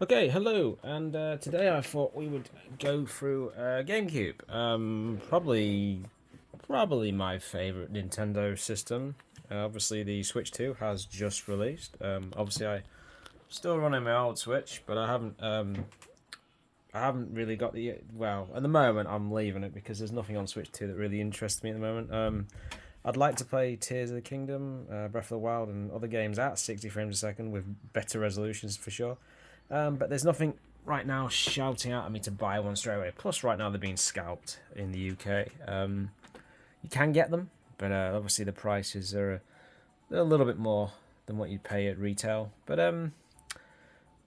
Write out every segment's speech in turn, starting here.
Okay, hello, and today I thought we would go through Gamecube. Probably my favorite Nintendo system. Obviously, the Switch 2 has just released. Obviously, I still running my old Switch, but I haven't really got the well. At the moment, I'm leaving it because there's nothing on Switch 2 that really interests me at the moment. I'd like to play Tears of the Kingdom, Breath of the Wild, and other games at 60 frames a second with better resolutions for sure. But there's nothing right now shouting out at me to buy one straight away. Plus, right now they're being scalped in the UK. You can get them, but obviously the prices are they're a little bit more than what you'd pay at retail. But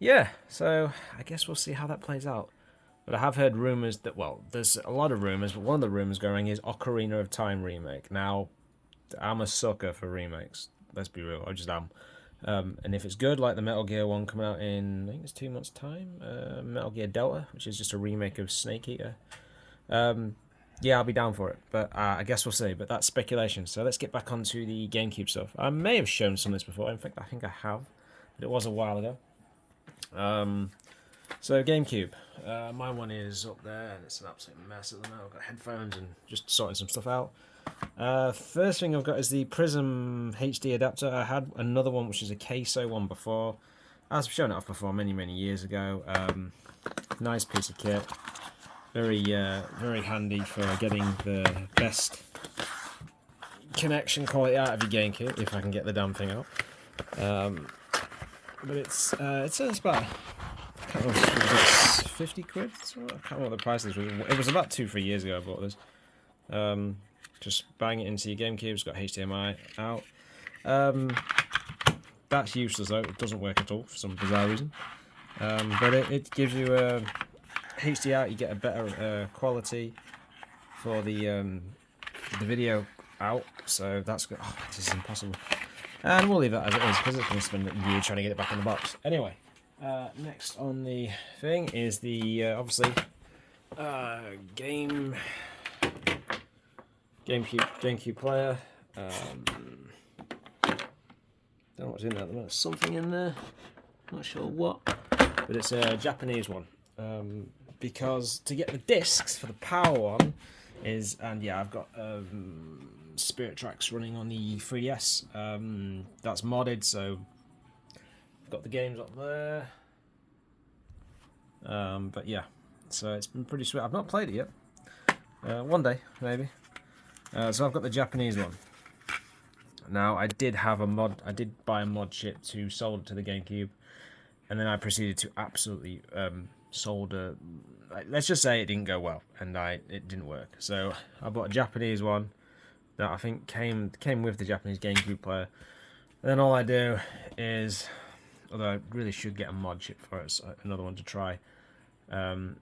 yeah, so I guess we'll see how that plays out. But I have heard rumors that, well, there's a lot of rumors, but one of the rumors going is Ocarina of Time remake. Now, I'm a sucker for remakes. Let's be real, I just am. And if it's good, like the Metal Gear one coming out in, I think it's 2 months' time, Metal Gear Delta, which is just a remake of Snake Eater. Yeah, I'll be down for it, but I guess we'll see. But that's speculation. So let's get back onto the GameCube stuff. I may have shown some of this before. In fact, I think I have, but it was a while ago. So GameCube, my one is up there, and it's an absolute mess at the moment. I've got headphones and just sorting some stuff out. First thing I've got is the Prism HD adapter. I had another one which is a Queso one before. I've shown it off before many years ago. Nice piece of kit. Very handy for getting the best connection quality out of your GameCube if I can get the damn thing out. But it's about I can't remember, was it 50 quid? I can't remember what the price was. It was about 2-3 years ago I bought this. Just bang it into your GameCube. It's got HDMI out. That's useless though. It doesn't work at all for some bizarre reason. But it gives you a HD out. You get a better quality for the video out. So that's good. Oh, this is impossible. And we'll leave that as it is because it's going to spend a year trying to get it back in the box. Anyway, next on the thing is the obviously GameCube player. Don't know what's in there. There's something in there. Not sure what, but it's a Japanese one. Because to get the discs for the power one is, and yeah, I've got Spirit Tracks running on the 3DS. That's modded, so I've got the games up there. But yeah, so it's been pretty sweet. I've not played it yet. One day, maybe. So I've got the Japanese one. Now I did have a mod. I did buy a mod chip to solder to the GameCube, and then I proceeded to absolutely solder. Let's just say it didn't go well, and it didn't work. So I bought a Japanese one that I think came with the Japanese GameCube player. And then all I do is, although I really should get a mod chip for it, so another one to try. And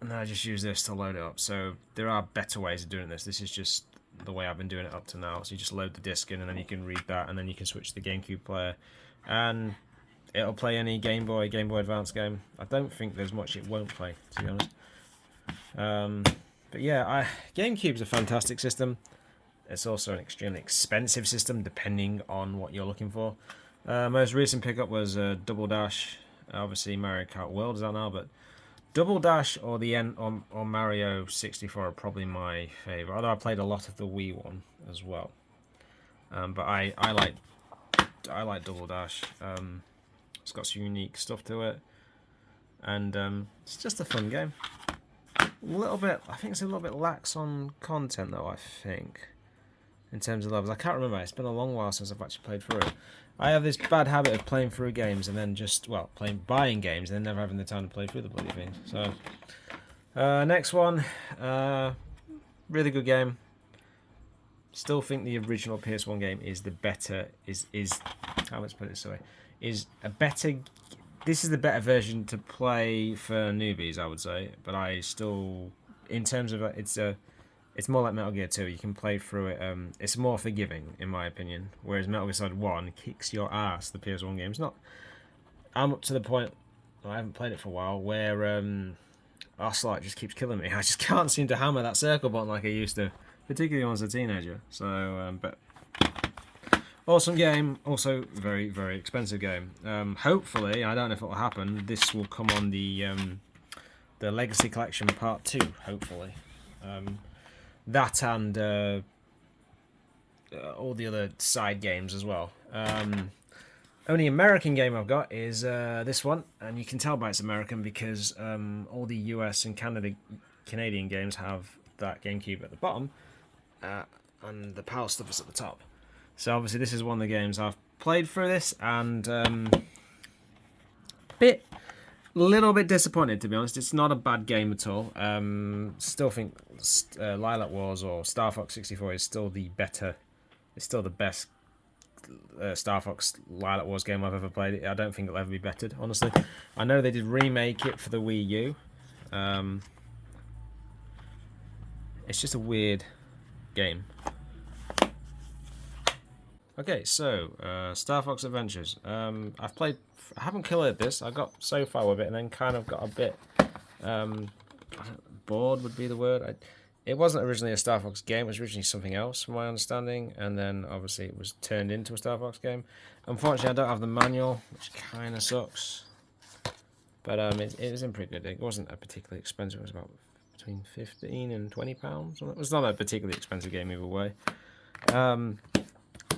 then I just use this to load it up. So there are better ways of doing this. This is just the way I've been doing it up to now. So you just load the disc in, and then you can read that, and then you can switch to the GameCube player, and it'll play any Game Boy Advance game. I don't think there's much it won't play, to be honest. But yeah, GameCube's a fantastic system. It's also an extremely expensive system, depending on what you're looking for. Most recent pickup was Double Dash. Obviously, Mario Kart World is out now, but Double Dash or or Mario 64 are probably my favorite. Although I played a lot of the Wii one as well. But I like Double Dash. It's got some unique stuff to it, and it's just a fun game. A little bit, I think it's a little bit lax on content though. I think in terms of levels, I can't remember. It's been a long while since I've actually played through it. I have this bad habit of playing through games and then just buying games and then never having the time to play through the bloody things. So next one, really good game. Still think the original PS1 game is the better. Is how let's put it this way, is a better. This is the better version to play for newbies, I would say. But I still, in terms of it's more like Metal Gear 2. You can play through it. It's more forgiving, in my opinion. Whereas Metal Gear Solid 1 kicks your ass. The PS1 game. It's not. I'm up to the point. I haven't played it for a while. Where Ocelot just keeps killing me. I just can't seem to hammer that circle button like I used to, particularly when I was a teenager. So, but Awesome game, also very, very expensive game. Hopefully, I don't know if it will happen, this will come on the Legacy Collection Part 2, hopefully. That and all the other side games as well. Only American game I've got is this one, and you can tell by it's American because all the US and Canadian games have that GameCube at the bottom, and the PAL stuff is at the top. So obviously this is one of the games I've played through this, and little bit disappointed, to be honest. It's not a bad game at all. Still think Lilac Wars or Star Fox 64 is still the better. It's still the best Star Fox Lilac Wars game I've ever played. I don't think it'll ever be bettered, honestly. I know they did remake it for the Wii U. It's just a weird game. Okay, so Star Fox Adventures. I haven't cleared this. I got so far with it, and then kind of got a bit bored would be the word. It wasn't originally a Star Fox game. It was originally something else, from my understanding, and then obviously it was turned into a Star Fox game. Unfortunately, I don't have the manual, which kind of sucks. But it was in pretty good. It wasn't a particularly expensive. It was about between £15 and £20. It was not a particularly expensive game either way.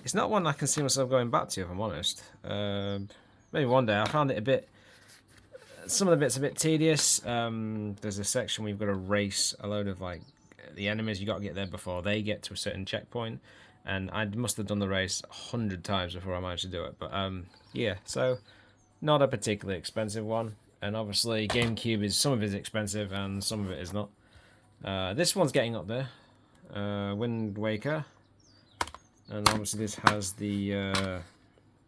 It's not one I can see myself going back to, if I'm honest. Maybe one day. I found it a bit... Some of the bits a bit tedious. There's a section where you've got to race a load of like the enemies. You got to get there before they get to a certain checkpoint, and I must have done the race 100 times before I managed to do it. But yeah, so not a particularly expensive one. And obviously, GameCube is some of it is expensive and some of it is not. This one's getting up there. Wind Waker, and obviously this has the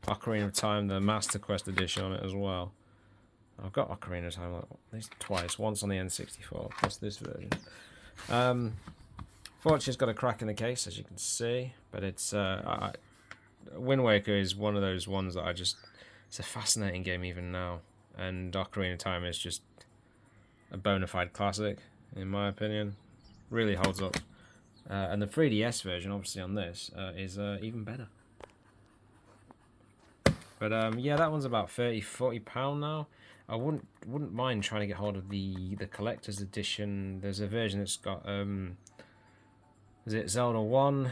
Ocarina of Time, the Master Quest edition on it as well. I've got Ocarina of Time at least twice, once on the N64, plus this version. Fortunately, it's got a crack in the case, as you can see, but it's Wind Waker is one of those ones that it's a fascinating game even now, and Ocarina of Time is just a bona fide classic, in my opinion. Really holds up. And the 3DS version, obviously on this, is even better. But yeah, that one's about £30–40 now. I wouldn't mind trying to get hold of the collector's edition. There's a version that's got is it Zelda 1,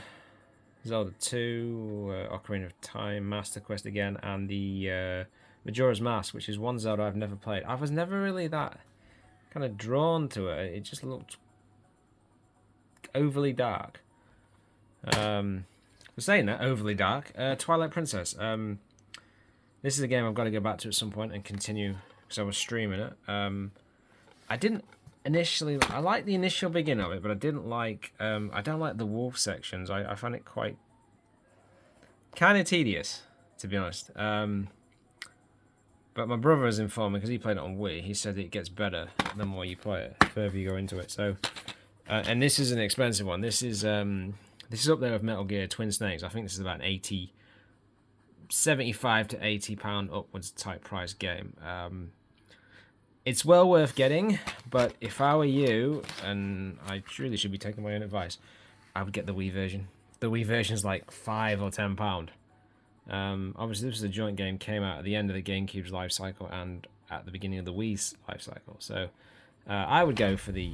Zelda 2, Ocarina of Time, Master Quest again, and the Majora's Mask, which is one Zelda I've never played. I was never really that kind of drawn to it. It just looked overly dark. For saying that, overly dark. Twilight Princess. This is a game I've got to go back to at some point and continue, because I was streaming it. I didn't initially... I liked the initial beginning of it, but I didn't like... I don't like the wolf sections. I find it quite... kind of tedious, to be honest. But my brother has informed me, because he played it on Wii, he said it gets better the more you play it, the further you go into it. So, and this is an expensive one. This is up there with Metal Gear Twin Snakes. I think this is about an 75 to £80 upwards type price game. It's well worth getting, but if I were you, and I really should be taking my own advice, I would get the Wii version. The Wii version is like £5 or £10. Obviously, this was a joint game, came out at the end of the GameCube's life cycle and at the beginning of the Wii's life cycle. So I would go for the...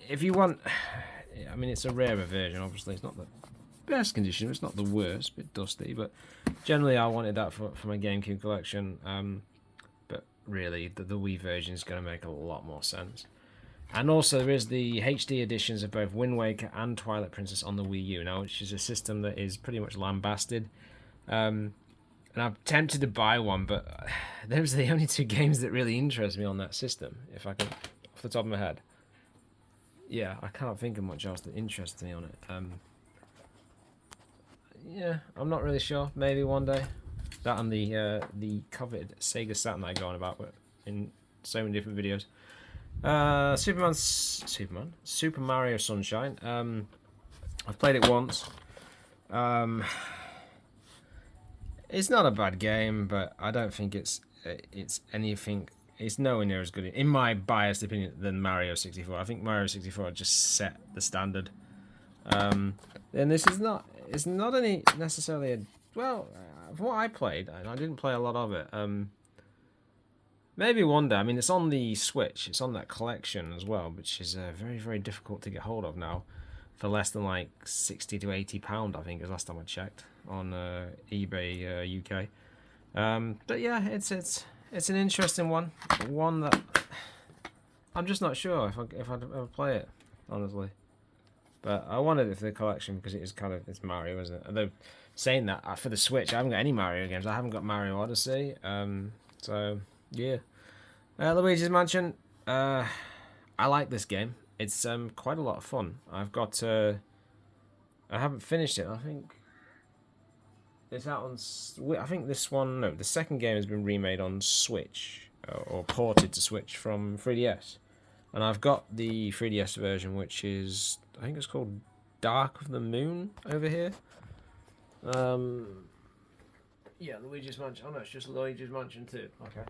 if you want... I mean, it's a rarer version, obviously. It's not the best condition. It's not the worst. A bit dusty, but generally I wanted that for my GameCube collection. But really, the Wii version is going to make a lot more sense. And also, there is the HD editions of both Wind Waker and Twilight Princess on the Wii U now, which is a system that is pretty much lambasted. And I'm tempted to buy one, but those are the only two games that really interest me on that system, if I can, off the top of my head. Yeah, I can't think of much else that interests me on it. Yeah, I'm not really sure. Maybe one day. That and the coveted Sega Saturn I go on about in so many different videos. Super Mario Sunshine. I've played it once. It's not a bad game, but I don't think it's anything. It's nowhere near as good, in my biased opinion, than Mario 64. I think Mario 64 just set the standard. And this is not. it's not any necessarily a... Well, from what I played, and I didn't play a lot of it, maybe one day. I mean, it's on the Switch. It's on that collection as well, which is very, very difficult to get hold of now for less than like £60 to £80, I think, is last time I checked on eBay UK. But yeah, it's an interesting one. One that I'm just not sure if I'd ever play it, honestly. But I wanted it for the collection because it is kind of, it's Mario, isn't it? Although saying that, for the Switch, I haven't got any Mario games. I haven't got Mario Odyssey. So yeah, Luigi's Mansion. I like this game. It's quite a lot of fun. I've got. I haven't finished it. I think it's out on. I think this one. No, the second game has been remade on Switch or ported to Switch from 3DS, and I've got the 3DS version, which is, I think it's called Dark of the Moon over here. Yeah, Luigi's Mansion. Oh no, it's just Luigi's Mansion 2. Okay.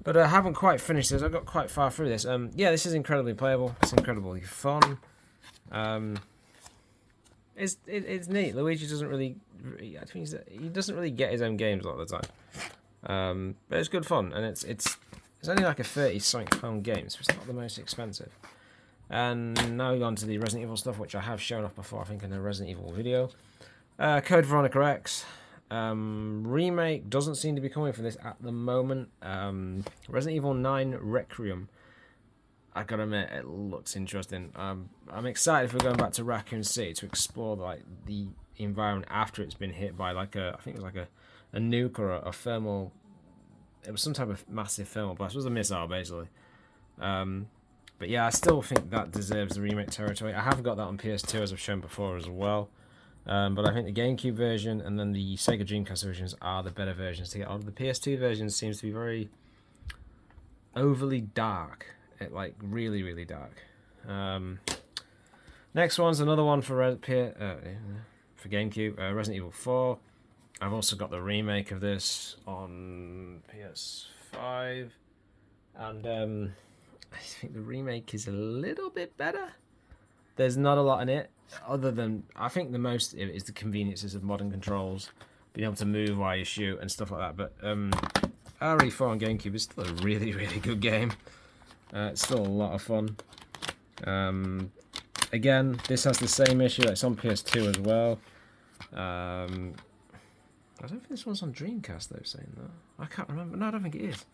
But I haven't quite finished this. I got quite far through this. Yeah, this is incredibly playable. It's incredibly fun. It's neat. Luigi doesn't really, I think he doesn't really get his own games a lot of the time. But it's good fun, and it's only like a £30 game, so it's not the most expensive. And now we've gone to the Resident Evil stuff, which I have shown off before, I think, in a Resident Evil video. Code Veronica X. Remake doesn't seem to be coming for this at the moment. Resident Evil 9 Requiem. I gotta admit, it looks interesting. I'm excited for going back to Raccoon City to explore like the environment after it's been hit by like I think it was like a nuke or a thermal. It was some type of massive thermal blast. It was a missile basically. But yeah, I still think that deserves the remake territory. I have got that on PS2 as I've shown before as well. But I think the GameCube version and then the Sega Dreamcast versions are the better versions to get on. The PS2 version seems to be very overly dark. Like really, really dark. Next one's another one for GameCube, Resident Evil 4. I've also got the remake of this on PS5, and I think the remake is a little bit better. There's not a lot in it, other than I think the most is the conveniences of modern controls, being able to move while you shoot and stuff like that. But RE4 on GameCube is still a really, really good game. It's still a lot of fun. Again, this has the same issue. It's on PS2 as well. I don't think this one's on Dreamcast, though, saying that. I can't remember. No, I don't think it is.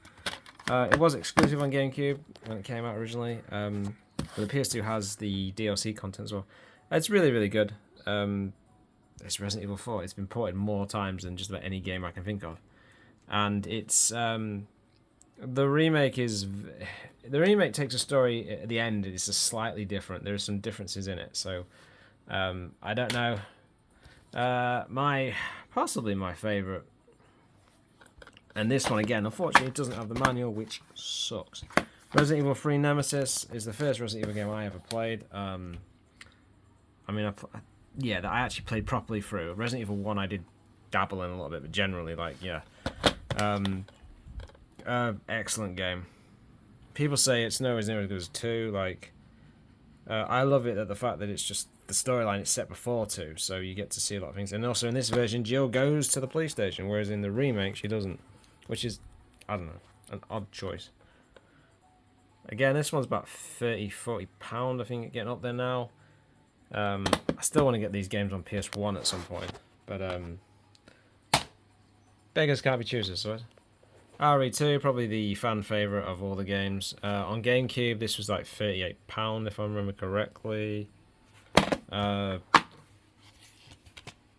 It was exclusive on GameCube when it came out originally. But the PS2 has the DLC content as well. It's really, really good. It's Resident Evil 4. It's been ported more times than just about any game I can think of. And it's... The remake takes a story at the end. It's a slightly different. There are some differences in it. So I don't know. Possibly my favorite. And this one again, unfortunately, it doesn't have the manual, which sucks. Resident Evil 3 Nemesis is the first Resident Evil game I ever played. I mean, that I actually played properly through. Resident Evil 1 I did dabble in a little bit, but generally, like, yeah. Excellent game. People say it's nowhere near as good as 2. Like, I love it at the fact that it's just the storyline is set before 2, so you get to see a lot of things. And also in this version, Jill goes to the police station, whereas in the remake she doesn't, which is, I don't know, an odd choice. Again, this one's about £30-40, I think, getting up there now. I still want to get these games on PS1 at some point, but beggars can't be choosers, so. RE2, probably the fan favourite of all the games. On GameCube, this was like £38, if I remember correctly.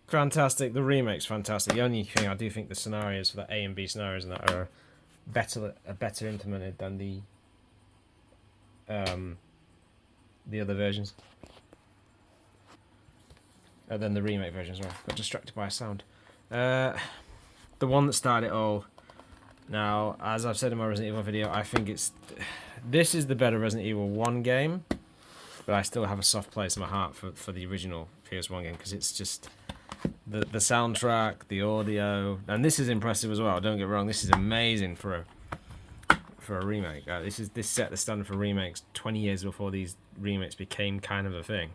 Fantastic. The remake's fantastic. The only thing I do think the scenarios for the A and B scenarios and that are better implemented than the other versions. Than the remake version as well. Got distracted by a sound. The one that started it all. Now, as I've said in my Resident Evil video, I think this is the better Resident Evil 1 game, but I still have a soft place in my heart for the original PS1 game, because it's just the soundtrack, the audio, and this is impressive as well. Don't get me wrong, this is amazing for a remake. This set the standard for remakes 20 years before these remakes became kind of a thing.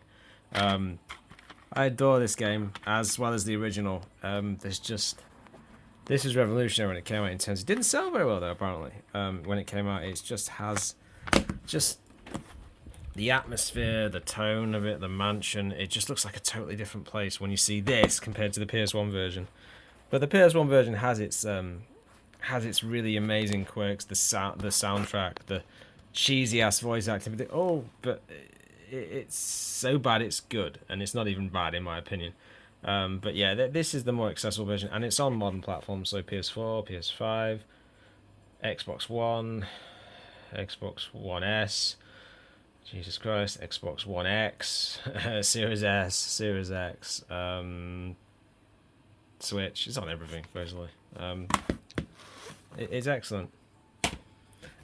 I adore this game as well as the original. This is revolutionary when it came out in terms. It didn't sell very well though, apparently. When it came out, it just has just the atmosphere, the tone of it, the mansion. It just looks like a totally different place when you see this compared to the PS1 version. But the PS1 version has its really amazing quirks, the soundtrack, the cheesy ass voice acting. Oh, but it's so bad it's good, and it's not even bad in my opinion. But yeah, this is the more accessible version, and it's on modern platforms, so PS4, PS5, Xbox One, Xbox One S, Jesus Christ, Xbox One X, Series S, Series X, Switch. It's on everything, basically. It's excellent.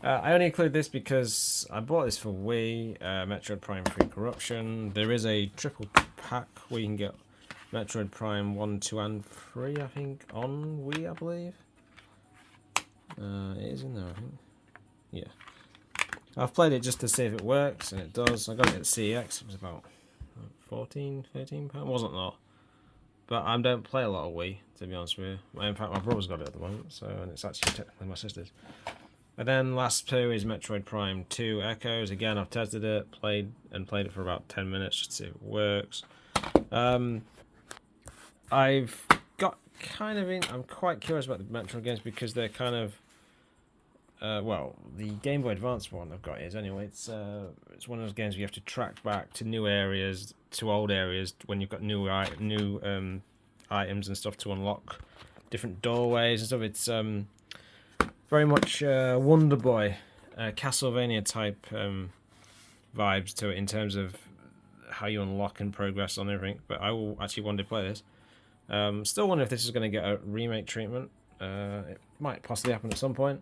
I only include this because I bought this for Wii, Metroid Prime 3 Corruption. There is a triple pack where you can get Metroid Prime 1, 2, and 3, I think, on Wii, I believe. It is in there, I think. Yeah. I've played it just to see if it works, and it does. I got it at CEX. It was about 14, 13 pounds. Wasn't a lot. But I don't play a lot of Wii, to be honest with you. In fact, my brother's got it at the moment, so, and it's actually technically my sister's. And then last two is Metroid Prime 2 Echoes. Again, I've tested it, played it for about 10 minutes just to see if it works. I've got kind of I'm quite curious about the Metroid games because they're kind of, well, the Game Boy Advance one I've got is anyway. It's one of those games where you have to track back to new areas, to old areas when you've got new items and stuff to unlock different doorways and stuff. It's very much Wonder Boy, Castlevania type vibes to it in terms of how you unlock and progress on everything. But I will actually one day play this. Still wonder if this is going to get a remake treatment. It might possibly happen at some point.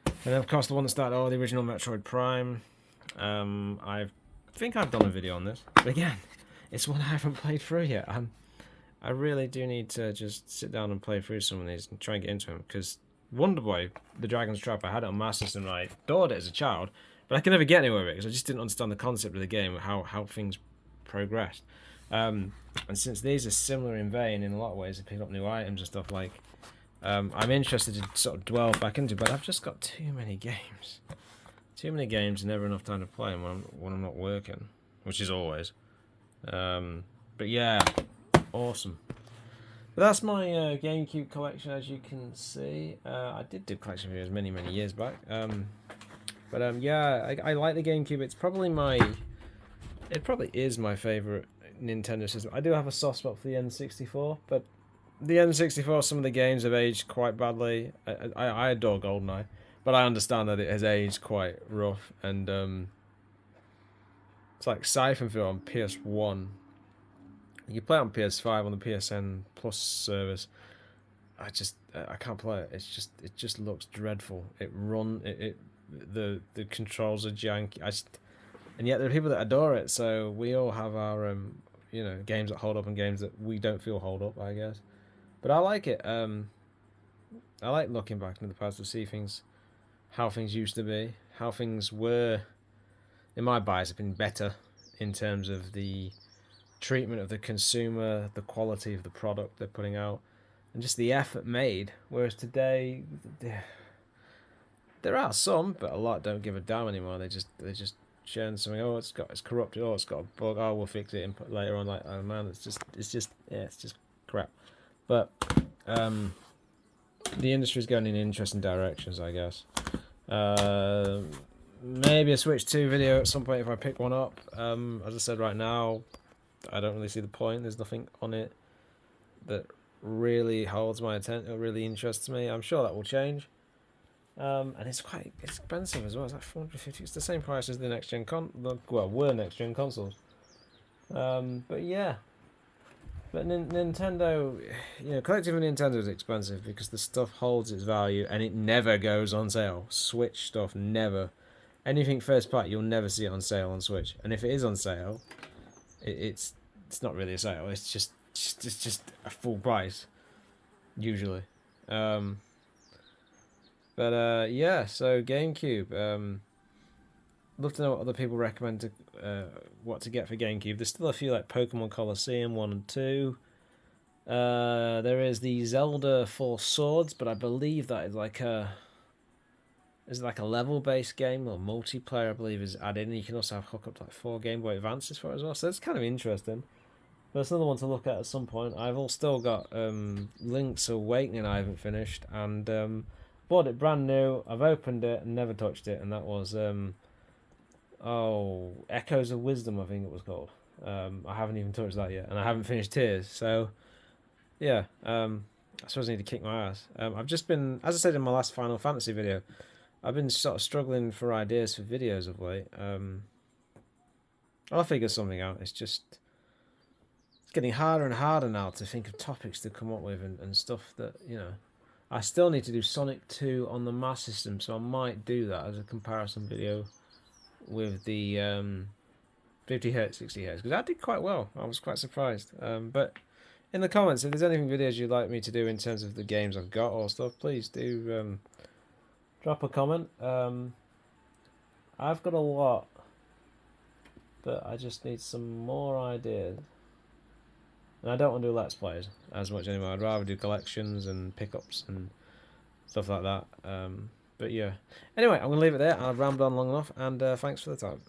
And then of course the one that started the original Metroid Prime. I think I've done a video on this, but again, it's one I haven't played through yet. I really do need to just sit down and play through some of these and try and get into them because Wonder Boy, the Dragon's Trap, I had it on Master System and I adored it as a child, but I could never get anywhere with it because I just didn't understand the concept of the game, how things progressed. And since these are similar in vein in a lot of ways, they pick up new items and stuff like. I'm interested to sort of dwell back into, but I've just got too many games. Too many games and never enough time to play them when I'm not working, which is always. But yeah, awesome. But that's my GameCube collection, as you can see. I did do collection videos many years back. Yeah, I like the GameCube. It probably is my favorite Nintendo system. I do have a soft spot for the N64, but the N64, some of the games have aged quite badly. I adore GoldenEye, but I understand that it has aged quite rough. And it's like Siphon Filter on PS1. You play it on PS5 on the PSN Plus service. I can't play it. It just looks dreadful. The controls are janky. And yet there are people that adore it. So we all have our games that hold up and games that we don't feel hold up, I guess. But I like it. I like looking back into the past to see how things used to be, how things were. In my bias, have been better in terms of the treatment of the consumer, the quality of the product they're putting out, and just the effort made. Whereas today, there are some, but a lot don't give a damn anymore. They just sharing something. Oh, it's corrupted. Oh, it's got a bug. Oh, we'll fix it later on. Like, oh man, it's just crap. But the industry's going in interesting directions, I guess. Maybe a Switch 2 video at some point if I pick one up. As I said, right now, I don't really see the point. There's nothing on it that really holds my attention, or really interests me. I'm sure that will change. And it's quite expensive as well. It's like $450. It's the same price as the next gen were next gen consoles. But yeah. But Nintendo, collective Nintendo is expensive because the stuff holds its value and it never goes on sale. Switch stuff never. Anything first party, you'll never see it on sale on Switch. And if it is on sale, it's not really a sale. It's just a full price, usually. Yeah. So GameCube. love to know what other people recommend what to get for GameCube. There's still a few like Pokemon Colosseum 1 and 2. There is the Zelda Four Swords, but I believe that is like a level-based game or multiplayer. I believe is added in. You can also have hook up to like 4 Game Boy Advances for it as well. So it's kind of interesting. But it's another one to look at some point. I've still got Link's Awakening I haven't finished, and bought it brand new. I've opened it and never touched it, and that was Echoes of Wisdom, I think it was called. I haven't even touched that yet, and I haven't finished Tears. So yeah, I suppose I need to kick my ass. I've just been, as I said in my last Final Fantasy video, I've been sort of struggling for ideas for videos of late. I'll figure something out. It's getting harder and harder now to think of topics to come up with and stuff that, you know. I still need to do Sonic 2 on the Master System, so I might do that as a comparison video with the 50Hz, 60Hz, because that did quite well. I was quite surprised. But in the comments, if there's anything videos you'd like me to do in terms of the games I've got or stuff, please do drop a comment. I've got a lot, but I just need some more ideas. And I don't want to do Let's Plays as much anymore. I'd rather do collections and pickups and stuff like that. But yeah. Anyway, I'm going to leave it there. I've rambled on long enough, and thanks for the time.